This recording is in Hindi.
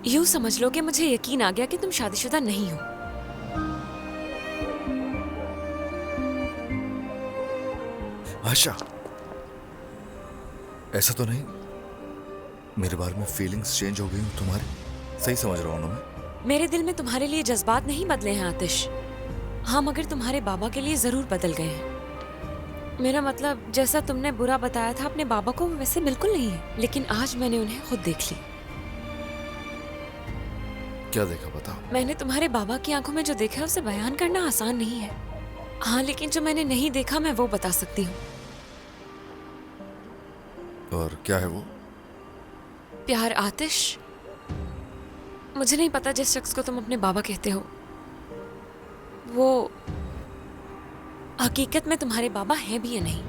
यूं समझ लो कि मुझे यकीन आ गया कि तुम शादीशुदा नहीं हो। आशा, ऐसा तो नहीं मेरे बारे में फीलिंग्स चेंज हो गई हो तुम्हारी? सही समझ रहा हूँ ना मैं? मेरे दिल में तुम्हारे लिए जज्बात नहीं बदले हैं आतिश। हाँ, मगर तुम्हारे बाबा के लिए जरूर बदल गए हैं। मेरा मतलब, जैसा तुमने बुरा बताया था अपने बाबा को, वो वैसे बिल्कुल नहीं है। लेकिन आज मैंने उन्हें खुद देख ली। क्या देखा बताओ? मैंने तुम्हारे बाबा की आंखों में जो देखा है उसे बयान करना आसान नहीं है। हाँ, लेकिन जो मैंने नहीं देखा मैं वो बता सकती हूँ। और क्या है वो? प्यार आतिश। मुझे नहीं पता जिस शख्स को तुम अपने बाबा कहते हो वो हकीकत में तुम्हारे बाबा हैं भी या नहीं।